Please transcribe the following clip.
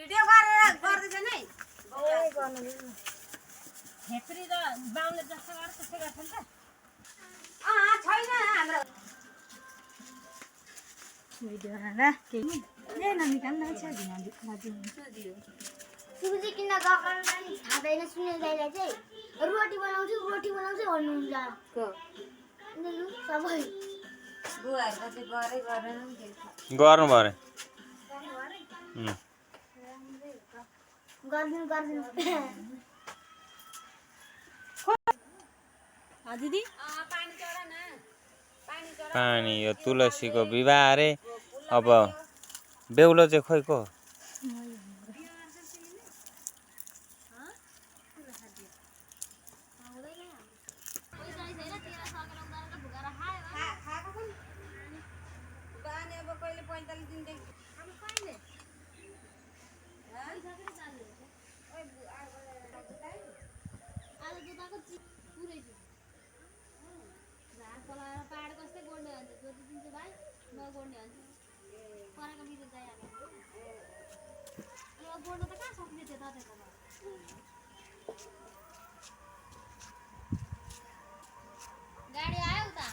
video गरेर गर्दै छ नि ए गर्नु दिनु हेत्री र बाउले जस्तो गर्छ त्यस्तै गर्छ नि त छैन हाम्रो भिडियो बनाएर केही ए ननिकाल्नु न छ दिनु सुजी किन गफन पनि खाँदैन सुनिल दाइले चाहिँ रोटी बनाउँछु भन्नुहुन्छ सबै बुवाहरुको चाहिँ गरे गरेन नि गर्नु भरे गर्दिनु दिदी पानी चढा न पानी चढा पानी यो तुलसीको विवाह अरे अब बेहुलो चाहिँ खोइ को गाडी आयो उता